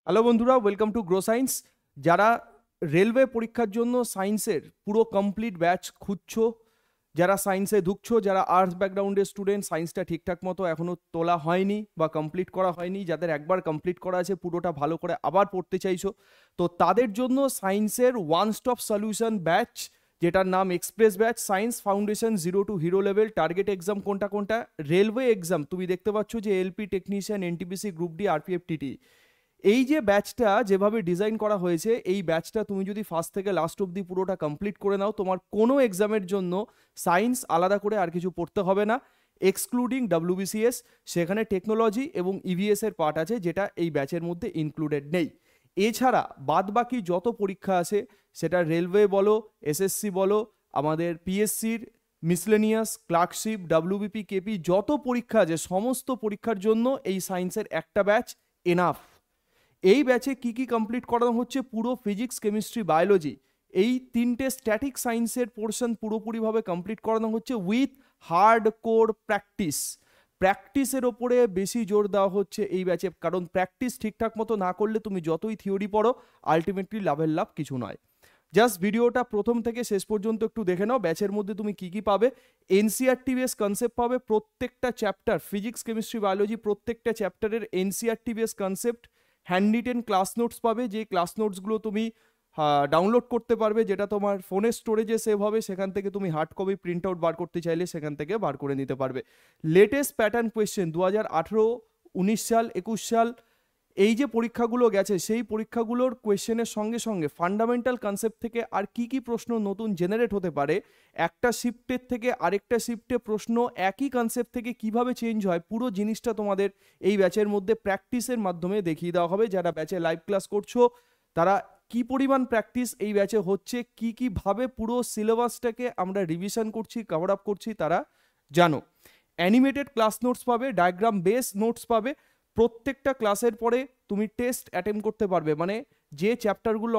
Hello বন্ধুরা, welcome to grow science. যারা railway পরীক্ষার জন্য সায়েন্সের পুরো কমপ্লিট ব্যাচ খুঁজছো, যারা সায়েন্সে ঢুকছো, যারা আর্টস ব্যাকগ্রাউন্ডের স্টুডেন্ট, সায়েন্সটা ঠিকঠাক মতো এখনও তোলা হয়নি বা কমপ্লিট করা হয়নি, যাদের একবার কমপ্লিট করা আছে পুরোটা ভালো করে আবার পড়তে চাইছো, তো তাদের জন্য সায়েন্সের ওয়ান স্টপ সলিউশন ব্যাচ, যেটার নাম express batch, science foundation 0 two hero level. Target exam কোনটা কোনটা? রেলওয়ে এক্সাম তুমি দেখতে পাচ্ছ যে LP technician, NTPC, group D, RPF, TT. এই যে ব্যাচটা যেভাবে ডিজাইন করা হয়েছে, এই ব্যাচটা তুমি যদি ফার্স্ট থেকে লাস্ট অবধি পুরোটা কমপ্লিট করে নাও, তোমার কোনো এক্সামের জন্য সায়েন্স আলাদা করে আর কিছু পড়তে হবে না, এক্সক্লুডিং ডাব্লিউবিসিএস। সেখানে টেকনোলজি এবং ইভিএস এর পার্ট আছে, যেটা এই ব্যাচের মধ্যে ইনক্লুডেড নেই। এছাড়া বাদ বাকি যত পরীক্ষা আছে, সেটা রেলওয়ে বলো, এসএসসি বলো, আমাদের পিএসসির মিসলেনিয়াস, ক্লার্কশিপ, ডাব্লিউবিপি, কেপি, যত পরীক্ষা আছে সমস্ত পরীক্ষার জন্য এই সায়েন্সের একটা ব্যাচ এনাফ। এই ব্যাচে কি কি কমপ্লিট করানো হচ্ছে? পুরো ফিজিক্স, কেমিস্ট্রি, বায়োলজি, এই তিনটে স্ট্যাটিক সায়েন্সের পোর্শন পুরোপুরিভাবে কমপ্লিট করানো হচ্ছে উইথ হার্ড কোর প্র্যাকটিস। প্র্যাকটিসের ওপরে বেশি জোর দেওয়া হচ্ছে এই ব্যাচে, কারণ প্র্যাকটিস ঠিকঠাক মতো না করলে তুমি যতই থিওরি পড়ো, আলটিমেটলি লাভের লাভ কিছু নয়। জাস্ট ভিডিওটা প্রথম থেকে শেষ পর্যন্ত একটু দেখে নাও। ব্যাচের মধ্যে তুমি কি কি পাবে? এনসিআরটি বেস কনসেপ্ট পাবে প্রত্যেকটা চ্যাপ্টার, ফিজিক্স, কেমিস্ট্রি, বায়োলজি, প্রত্যেকটা চ্যাপ্টারের NCERT base concept. Handwritten class notes পাবে, যে ক্লাস নোটসগুলো তুমি ডাউনলোড করতে পারবে, যেটা তোমার ফোনের স্টোরেজে সেভ হবে, সেখান থেকে তুমি হার্ড কপি প্রিন্ট আউট বার করতে চাইলে সেখান থেকে বার করে নিতে পারবে। লেটেস্ট প্যাটার্ন কোয়েশ্চেন 2018, 19 সাল, 21 সাল, এই যে পরীক্ষাগুলো গেছে, সেই পরীক্ষাগুলোর কোয়েশ্চেনের সঙ্গে সঙ্গে ফান্ডামেন্টাল কনসেপ্ট থেকে আর কি কি প্রশ্ন নতুন জেনারেট হতে পারে, একটা শিফটের থেকে আরেকটা শিফটে প্রশ্ন একই কনসেপ্ট থেকে কিভাবে চেঞ্জ হয়, পুরো জিনিসটা তোমাদের এই ব্যাচের মধ্যে প্র্যাকটিসের মাধ্যমে দেখিয়ে দেওয়া হবে। যারা ব্যাচে লাইভ ক্লাস করছো, তারা কি পরিমাণ প্র্যাকটিস এই ব্যাচে হচ্ছে, কি কিভাবে পুরো সিলেবাসটাকে আমরা রিভিশন করছি, কভার আপ করছি, তারা জানো। অ্যানিমেটেড ক্লাস নোটস পাবে, ডায়াগ্রাম বেস নোটস পাবে। প্রত্যেকটা ক্লাসের পরে তুমি টেস্ট অ্যাটেম্প করতে পারবে, মানে যে চ্যাপ্টারগুলো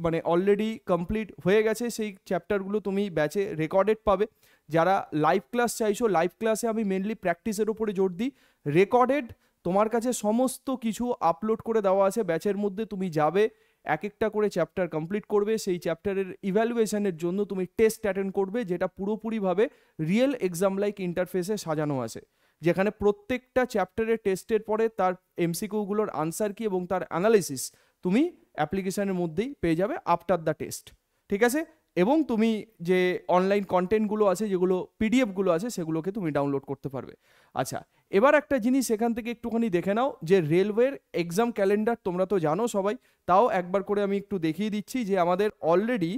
মানে অলরেডি কমপ্লিট হয়ে গেছে, সেই চ্যাপ্টারগুলো তুমি ব্যাচে রেকর্ডেড পাবে। যারা লাইভ ক্লাস চাইছো, লাইভ ক্লাসে আমি মেনলি প্র্যাকটিসের উপরে জোর দিই। রেকর্ডেড তোমার কাছে সমস্ত কিছু আপলোড করে দেওয়া আছে ব্যাচের মধ্যে। তুমি যাবে, এক একটা করে চ্যাপ্টার কমপ্লিট করবে, সেই চ্যাপ্টারের ইভ্যালুয়েশনের জন্য তুমি টেস্ট অ্যাটেন্ড করবে, যেটা পুরোপুরিভাবে রিয়েল এক্সাম লাইক ইন্টারফেসে সাজানো আছে, যেখানে প্রত্যেকটা চ্যাপ্টারের টেস্টের পরে তার এমসিকিউগুলোর আনসার কি এবং তার অ্যানালিসিস তুমি অ্যাপ্লিকেশনের মধ্যেই পেয়ে যাবে আফটার দ্য টেস্ট। ঠিক আছে? এবং তুমি যে অনলাইন কন্টেন্টগুলো আছে, যেগুলো পিডিএফগুলো আছে, সেগুলোকে তুমি ডাউনলোড করতে পারবে। আচ্ছা, এবার একটা জিনিস এখান থেকে একটুখানি দেখে নাও, যে রেলওয়ের এক্সাম ক্যালেন্ডার তোমরা তো জানো সবাই, তাও একবার করে আমি একটু দেখিয়ে দিচ্ছি যে আমাদের অলরেডি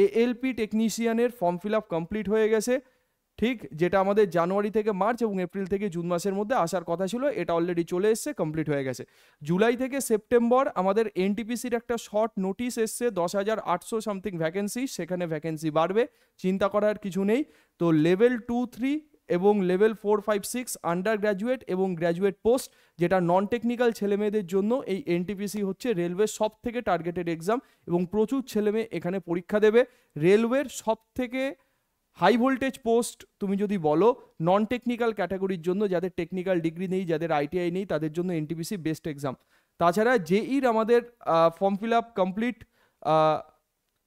এএলপি টেকনিশিয়ানের ফর্ম ফিল আপ কমপ্লিট হয়ে গেছে। ঠিক, যেটা আমাদের জানুয়ারি থেকে মার্চ এবং এপ্রিল থেকে জুন মাসের মধ্যে আসার কথা ছিল, এটা অলরেডি চলে এসছে, কমপ্লিট হয়ে গেছে। জুলাই থেকে সেপ্টেম্বর আমাদের এনটিপিসির একটা শর্ট নোটিশ এসছে, 10,800 সামথিং ভ্যাকেন্সি, সেখানে ভ্যাকেন্সি বাড়বে, চিন্তা করার কিছু নেই। তো লেভেল 2, 3 এবং লেভেল 4, 5, 6 আন্ডার গ্র্যাজুয়েট এবং গ্র্যাজুয়েট পোস্ট, যেটা নন টেকনিক্যাল ছেলেমেয়েদের জন্য এই এনটিপিসি হচ্ছে রেলওয়ে সব থেকে টার্গেটেড এক্সাম, এবং প্রচুর ছেলেমেয়ে এখানে পরীক্ষা দেবে। রেলওয়ের সব থেকে হাই ভোল্টেজ পোস্ট তুমি যদি বলো, নন টেকনিক্যাল ক্যাটাগরির জন্য, যাদের টেকনিক্যাল ডিগ্রি নেই, যাদের আইটিআই নেই, তাদের জন্য এনটিপিসি বেস্ট এক্সাম। তাছাড়া জেইর আমাদের ফর্ম ফিল আপ কমপ্লিট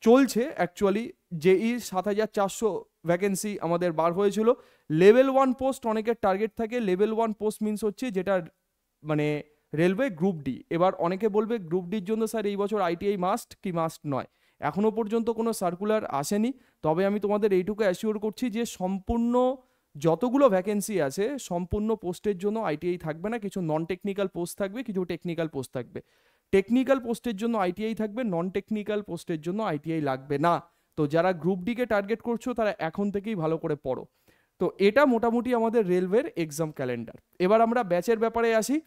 চলছে। অ্যাকচুয়ালি জেই 7,400 ভ্যাকেন্সি আমাদের বার হয়েছিল। লেভেল 1 পোস্ট অনেকের টার্গেট থাকে। লেভেল 1 পোস্ট মিনস হচ্ছে যেটা মানে রেলওয়ে গ্রুপ ডি। এবার অনেকে বলবে গ্রুপ ডির জন্য স্যার এই বছর আইটিআই মাস্ট কি মাস্ট নয়? এখনো পর্যন্ত কোনো সার্কুলার আসেনি, তবে আমি তোমাদের এইটুকু অ্যাসিওর করছি যে সম্পূর্ণ যতগুলো ভ্যাকেন্সি আছে, সম্পূর্ণ পোস্টের জন্য আইটিআই থাকবে না, কিছু নন টেকনিক্যাল পোস্ট থাকবে, কিছু টেকনিক্যাল পোস্ট থাকবে। টেকনিক্যাল পোস্টের জন্য আইটিআই থাকবে, নন টেকনিক্যাল পোস্টের জন্য আইটিআই লাগবে না। তো যারা গ্রুপ ডিকে টার্গেট করছো, তারা এখন থেকেই ভালো করে পড়ো। তো এটা মোটামুটি আমাদের রেলওয়ের এক্সাম ক্যালেন্ডার। এবার আমরা ব্যাচের ব্যাপারে আসি,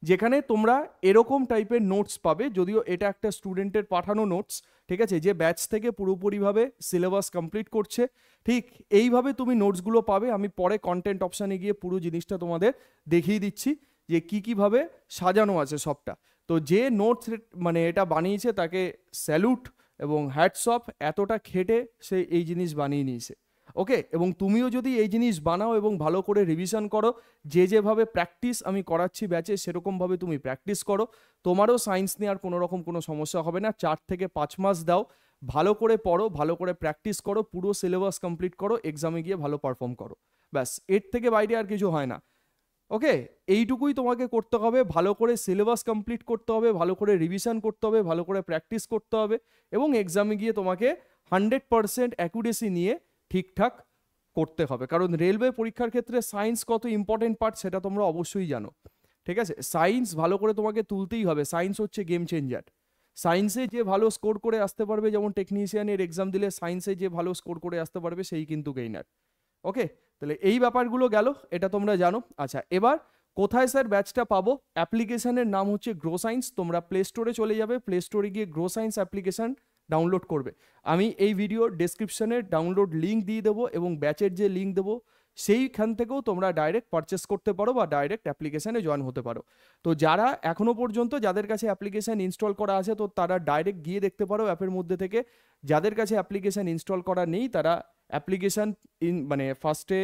যেখানে তোমরা এরকম টাইপের নোটস পাবে, যদিও এটা একটা স্টুডেন্টের পাঠানো নোটস, ঠিক আছে, যে ব্যাচ থেকে পুরোপুরিভাবে সিলেবাস কমপ্লিট করছে। ঠিক এইভাবে তুমি নোটসগুলো পাবে। আমি পরে কন্টেন্ট অপশানে গিয়ে পুরো জিনিসটা তোমাদের দেখিয়ে দিচ্ছি যে কি কিভাবে সাজানো আছে সবটা। তো যে নোটস মানে এটা বানিয়েছে, তাকে স্যালুট এবং হ্যাটস অফ, এতটা খেটে সে এই জিনিস বানিয়ে নিয়েছে। ওকে, এবং তুমিও যদি এই জিনিস বানাও এবং ভালো করে রিভিশন করো, যেভাবে প্র্যাকটিস আমি করাচ্ছি ব্যাচে সেরকমভাবে তুমি প্র্যাকটিস করো, তোমারও সায়েন্স নেওয়ার কোনো রকম কোনো সমস্যা হবে না। 4 থেকে 5 মাস দাও, ভালো করে পড়ো, ভালো করে প্র্যাকটিস করো, পুরো সিলেবাস কমপ্লিট করো, এক্সামে গিয়ে ভালো পারফর্ম করো, ব্যাস এর থেকে বাইরে আর কিছু হয় না। ওকে, এইটুকুই তোমাকে করতে হবে, ভালো করে সিলেবাস কমপ্লিট করতে হবে, ভালো করে রিভিশন করতে হবে, ভালো করে প্র্যাকটিস করতে হবে, এবং এক্সামে গিয়ে তোমাকে 100% অ্যাকুরেসি নিয়ে ঠিকঠাক করতে হবে। কারণ রেলওয়ে পরীক্ষার ক্ষেত্রে সায়েন্স কত ইম্পর্টেন্ট পার্ট সেটা তোমরা অবশ্যই জানো, ঠিক আছে? সায়েন্স ভালো করে তোমাকে তুলতেই হবে, সায়েন্স হচ্ছে গেম চেঞ্জার। সায়েন্সে যে ভালো স্কোর করে আসতে পারবে, যেমন টেকনিশিয়ানের এক্সাম দিলে সায়েন্সে যে ভালো স্কোর করে আসতে পারবে সেই কিন্তু গেইনার। ওকে, তাহলে এই ব্যাপারগুলো গেল, এটা তোমরা জানো। আচ্ছা, এবার কোথায় স্যার ব্যাচটা পাবো? অ্যাপ্লিকেশনের নাম হচ্ছে গ্রো সায়েন্স। তোমরা প্লে স্টোরে চলে যাবে, প্লে স্টোরে গিয়ে গ্রো সায়েন্স অ্যাপ্লিকেশন ডাউনলোড করবে। আমি এই ভিডিওর ডেসক্রিপশনে ডাউনলোড লিঙ্ক দিয়ে দেবো, এবং ব্যাচের যে লিঙ্ক দেবো সেইখান থেকেও তোমরা ডাইরেক্ট পারচেস করতে পারো বা ডাইরেক্ট অ্যাপ্লিকেশানে জয়েন হতে পারো। তো যারা এখনো পর্যন্ত যাদের কাছে অ্যাপ্লিকেশান ইনস্টল করা আছে তো তারা ডাইরেক্ট গিয়ে দেখতে পারো অ্যাপের মধ্যে থেকে। যাদের কাছে অ্যাপ্লিকেশান ইনস্টল করা নেই তারা অ্যাপ্লিকেশান মানে ফার্স্টে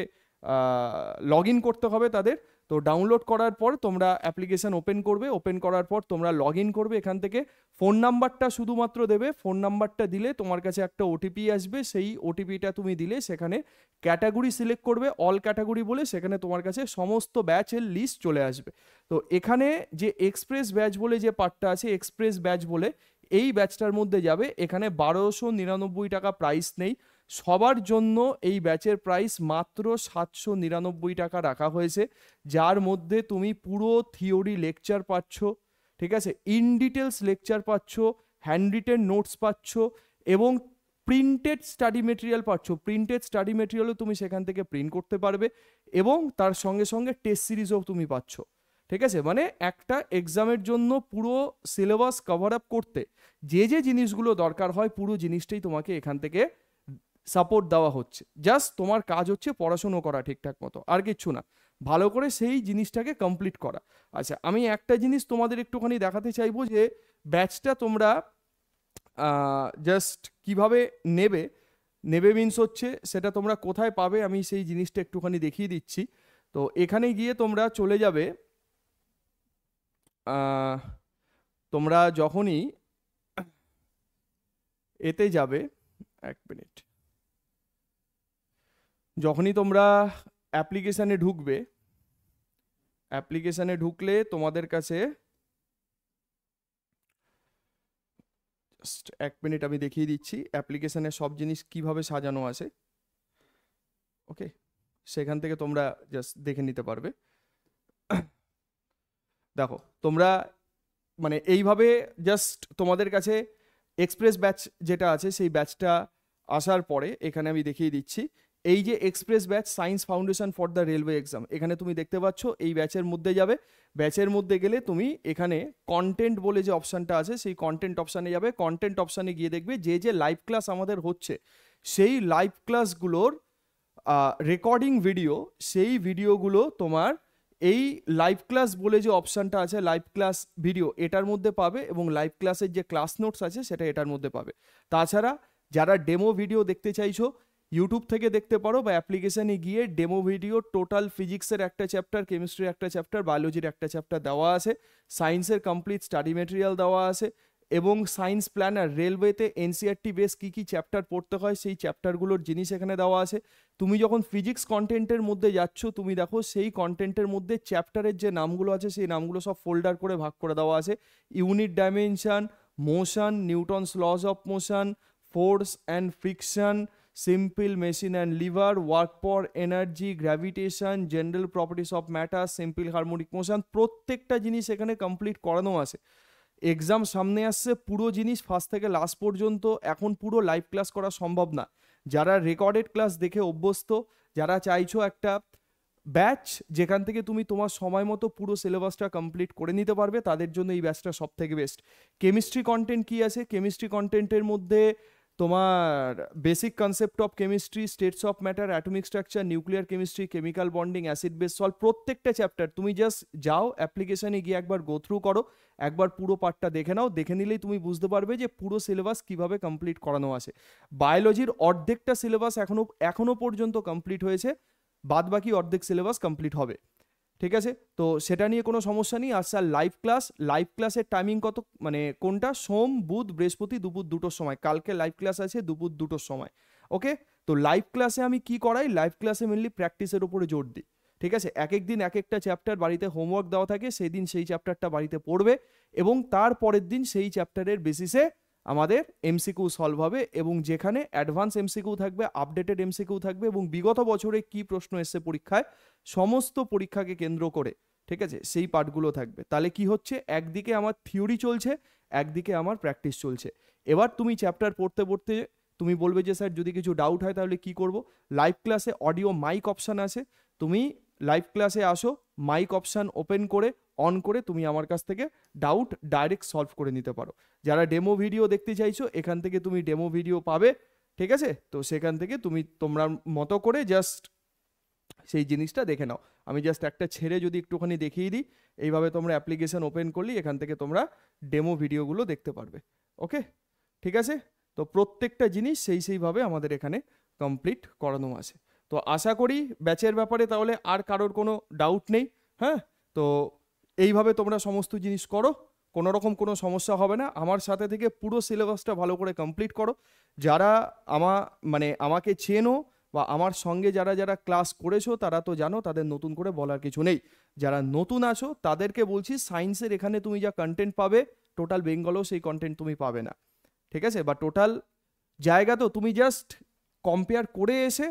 লগ ইন করতে হবে তাদের। তো ডাউনলোড করার পর তোমরা অ্যাপ্লিকেশান ওপেন করবে, ওপেন করার পর তোমরা লগ ইন করবে। এখান থেকে ফোন নাম্বারটা শুধুমাত্র দেবে, ফোন নাম্বারটা দিলে তোমার কাছে একটা ওটিপি আসবে, সেই ওটিপিটা তুমি দিলে সেখানে ক্যাটাগরি সিলেক্ট করবে, অল ক্যাটাগরি বলে, সেখানে তোমার কাছে সমস্ত ব্যাচের লিস্ট চলে আসবে। তো এখানে যে এক্সপ্রেস ব্যাচ বলে যে পার্টটা আছে, এক্সপ্রেস ব্যাচ বলে এই ব্যাচটার মধ্যে যাবে। এখানে 1299 টাকা প্রাইস নেই, সবার জন্য এই ব্যাচের প্রাইস মাত্র 799 টাকা রাখা হয়েছে, যার মধ্যে তুমি পুরো থিওরি লেকচার পাচ্ছ, ঠিক আছে, ইন ডিটেলস লেকচার পাচ্ছ, হ্যান্ড রিটেন নোটস পাচ্ছ, এবং প্রিন্টেড স্টাডি মেটেরিয়াল পাচ্ছ। প্রিন্টেড স্টাডি মেটেরিয়ালও তুমি সেখান থেকে প্রিন্ট করতে পারবে, এবং তার সঙ্গে সঙ্গে টেস্ট সিরিজও তুমি পাচ্ছ, ঠিক আছে? মানে একটা এক্সামের জন্য পুরো সিলেবাস কভার আপ করতে যে যে জিনিসগুলো দরকার হয় পুরো জিনিসটাই তোমাকে এখান থেকে সাপোর্ট দেওয়া হচ্ছে। জাস্ট তোমার কাজ হচ্ছে পড়াশুনো করা ঠিকঠাক মতো, আর কিচ্ছু না, ভালো করে সেই জিনিসটাকে কমপ্লিট করা। আচ্ছা, আমি একটা জিনিস তোমাদের একটুখানি দেখাতে চাইবো যে ব্যাচটা তোমরা জাস্ট কিভাবে নেবে, নেবে মিন্স হচ্ছে সেটা তোমরা কোথায় পাবে আমি সেই জিনিসটা একটুখানি দেখিয়ে দিচ্ছি। তো এখানে গিয়ে তোমরা চলে যাবে, তোমরা যখনই এতে যাবে, এক মিনিট, যখনই তোমরা অ্যাপ্লিকেশানে ঢুকবে, অ্যাপ্লিকেশানে ঢুকলে তোমাদের কাছে জাস্ট এক মিনিট আমি দেখিয়ে দিচ্ছি অ্যাপ্লিকেশানে সব জিনিস কিভাবে সাজানো আছে। ওকে, সেখান থেকে তোমরা জাস্ট দেখে নিতে পারবে। দেখো তোমরা মানে এইভাবে জাস্ট তোমাদের কাছে এক্সপ্রেস ব্যাচ যেটা আছে সেই ব্যাচটা আসার পরে এখানে আমি দেখিয়ে দিচ্ছি, এই যে express batch science foundation for the railway exam, এখানে তুমি দেখতে পাচ্ছ এই ব্যাচের মধ্যে যাবে। ব্যাচের মধ্যে গেলে তুমি এখানে কন্টেন্ট বলে যে অপশানটা আছে সেই কন্টেন্ট অপশানে যাবে। কন্টেন্ট অপশানে গিয়ে দেখবে যে যে লাইভ ক্লাস আমাদের হচ্ছে সেই লাইভ ক্লাসগুলোর রেকর্ডিং ভিডিও, সেই ভিডিওগুলো তোমার এই লাইভ ক্লাস বলে যে অপশানটা আছে লাইভ ক্লাস ভিডিও এটার মধ্যে পাবে, এবং লাইভ ক্লাসের যে ক্লাস নোটস আছে সেটা এটার মধ্যে পাবে। তাছাড়া যারা ডেমো ভিডিও দেখতে চাইছো ইউটিউব থেকে দেখতে পারো, বা অ্যাপ্লিকেশানে গিয়ে ডেমো ভিডিও টোটাল ফিজিক্সের একটা চ্যাপ্টার, কেমিস্ট্রির একটা চ্যাপ্টার, বায়োলজির একটা চ্যাপ্টার দেওয়া আছে, সায়েন্সের কমপ্লিট স্টাডি মেটেরিয়াল দেওয়া আছে, এবং সায়েন্স প্ল্যানার রেলওয়েতে এনসিআরটি বেস কী কী চ্যাপ্টার পড়তে হয় সেই চ্যাপ্টারগুলোর জিনিস এখানে দেওয়া আছে। তুমি যখন ফিজিক্স কন্টেন্টের মধ্যে যাচ্ছ তুমি দেখো সেই কন্টেন্টের মধ্যে চ্যাপ্টারের যে নামগুলো আছে সেই নামগুলো সব ফোল্ডার করে ভাগ করে দেওয়া আছে। Unit dimension, motion, Newton's lodge of motion, force and friction, simple machine and liver, work for energy, gravitation, general properties of matter, simple harmonic motion, প্রত্যেকটা জিনিস এখানে কমপ্লিট করানো আছে। এক্সাম সামনে আসছে, পুরো জিনিস ফার্স্ট থেকে লাস্ট পর্যন্ত এখন পুরো লাইভ ক্লাস করা সম্ভব না। যারা রেকর্ডেড ক্লাস দেখে অভ্যস্ত, যারা চাইছো একটা ব্যাচ যেখান থেকে তুমি তোমার সময় মতো পুরো সিলেবাসটা কমপ্লিট করে নিতে পারবে, তাদের জন্য এই ব্যাচটা সব থেকে বেস্ট। কেমিস্ট্রি কন্টেন্ট কি আছে? কেমিস্ট্রি কন্টেন্টের মধ্যে তোমার basic concept of chemistry, states of matter, atomic structure, nuclear chemistry, chemical bonding, acid base solve, প্রত্যেকটা চ্যাপ্টার তুমি জাস্ট যাও অ্যাপ্লিকেশনে গিয়ে একবার গো থ্রু করো, একবার পুরো পার্টটা দেখে নাও, দেখে নিলেই তুমি বুঝতে পারবে যে পুরো সিলেবাস কিভাবে কমপ্লিট করানো আছে। বায়োলজির অর্ধেকটা সিলেবাস এখনো পর্যন্ত কমপ্লিট হয়েছে, বাদ বাকি অর্ধেক সিলেবাস কমপ্লিট হবে। ঠিক আছে, তো সেটা নিয়ে কোনো সমস্যা নেই। আর স্যার লাইভ ক্লাসের টাইমিং কত, মানে কোনটা? সোম, বুধ, বৃহস্পতি দুপুর 2টোর সময়। কালকে লাইভ ক্লাস আছে দুপুর 2টোর সময়। ওকে, তো লাইভ ক্লাসে আমি কি করাই? লাইভ ক্লাসে মেনলি প্র্যাকটিসের উপরে জোর দিই। ঠিক আছে, এক এক দিন এক একটা চ্যাপ্টার বাড়িতে হোমওয়ার্ক দেওয়া থাকে, সেই দিন সেই চ্যাপ্টারটা বাড়িতে পড়বে এবং তার পরের দিন সেই চ্যাপ্টারের বেসিসে আমাদের এমসিকিউ সলভ হবে, এবং যেখানে অ্যাডভান্স এমসিকিউ থাকবে, আপডেটেড এমসিকিউ থাকবে, এবং বিগত বছরে কি প্রশ্ন এসছে পরীক্ষায় সমস্ত পরীক্ষাকে কেন্দ্র করে, ঠিক আছে, সেই পার্টগুলো থাকবে। তাহলে কি হচ্ছে, একদিকে আমার থিওরি চলছে, একদিকে আমার প্র্যাকটিস চলছে। এবার তুমি চ্যাপ্টার পড়তে পড়তে তুমি বলবে যে স্যার যদি কিছু ডাউট হয় তাহলে কি করব? লাইভ ক্লাসে অডিও মাইক অপশান আছে, তুমি লাইভ ক্লাসে আসো, মাইক অপশান ওপেন করে অন করে তুমি আমার কাছ থেকে ডাউট ডাইরেক্ট সলভ করে নিতে পারো। যারা ডেমো ভিডিও দেখতে চাইছো এখান থেকে তুমি ডেমো ভিডিও পাবে, ঠিক আছে, তো সেখান থেকে তুমি তোমরা মতো করে জাস্ট সেই জিনিসটা দেখে নাও। আমি জাস্ট একটা ছেড়ে যদি একটুখানি দেখিয়ে দিই, এইভাবে তোমরা অ্যাপ্লিকেশন ওপেন করলেই এখান থেকে তোমরা ডেমো ভিডিওগুলো দেখতে পারবে। ওকে, ঠিক আছে, তো প্রত্যেকটা জিনিস সেইভাবে আমাদের এখানে কমপ্লিট করানো আছে। তো আশা করি ব্যাচের ব্যাপারে তাহলে আর কারোর কোনো ডাউট নেই। হ্যাঁ, তো এইভাবে তোমরা সমস্ত জিনিস করো, কোনো রকম কোনো সমস্যা হবে না। আমার সাথে থেকে পুরো সিলেবাসটা ভালো করে কমপ্লিট করো। যারা আমাকে চেনো বা আমার সঙ্গে যারা যারা ক্লাস করেছো তারা তো জানো, তাদের নতুন করে বলার কিছু নেই। যারা নতুন আছো তাদেরকে বলছি, সায়েন্সের এখানে তুমি যা কন্টেন্ট পাবে টোটাল বেঙ্গলেও সেই কন্টেন্ট তুমি পাবে না। ঠিক আছে, বা টোটাল জায়গা তো তুমি জাস্ট কম্পেয়ার করে এসে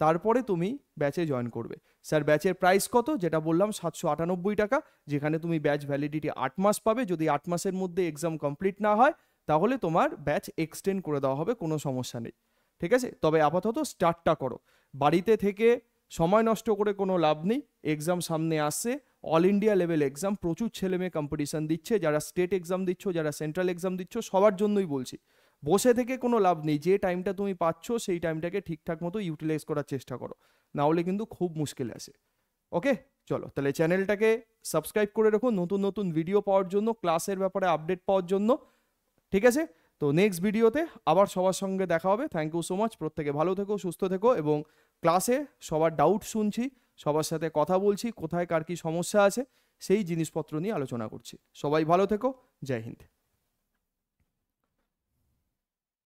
তারপরে তুমি ব্যাচে জয়েন করবে। স্যার ব্যাচের প্রাইস কত? যেটা বললাম 798 টাকা, যেখানে তুমি ব্যাচ ভ্যালিডিটি 8 মাস পাবে। যদি 8 মাসের মধ্যে এক্সাম কমপ্লিট না হয় তাহলে তোমার ব্যাচ এক্সটেন্ড করে দেওয়া হবে, কোনো সমস্যা নেই। ঠিক আছে, তবে আপাতত স্টার্টটা করো। বাড়িতে থেকে সময় নষ্ট করে কোনো লাভ নেই। এক্সাম সামনে আসছে, অল ইন্ডিয়া লেভেল এক্সাম, প্রচুর ছেলে মেয়ে কম্পিটিশন দিচ্ছে। যারা স্টেট এক্সাম দিচ্ছ, যারা সেন্ট্রাল এক্সাম দিচ্ছ, সবার জন্যই বলছি, বসে থেকে কোনো লাভ নেই। যে টাইমটা তুমি পাচ্ছ সেই টাইমটাকে ঠিকঠাক মতো ইউটিলাইজ করার চেষ্টা করো, না হলে কিন্তু খুব মুশকিল আছে। ওকে, চলো তাহলে চ্যানেলটাকে সাবস্ক্রাইব করে রাখো নতুন নতুন ভিডিও পাওয়ার জন্য, ক্লাসের ব্যাপারে আপডেট পাওয়ার জন্য। ঠিক আছে, তো নেক্সট ভিডিওতে আবার সবার সঙ্গে দেখা হবে। Thank you so much. প্রত্যেকে ভালো থেকো, সুস্থ থেকো, এবং ক্লাসে সবার ডাউট শুনছি, সবার সাথে কথা বলছি, কোথায় কার কি সমস্যা আছে সেই জিনিসপত্র নিয়ে আলোচনা করছি। সবাই ভালো থেকো, জয় হিন্দ।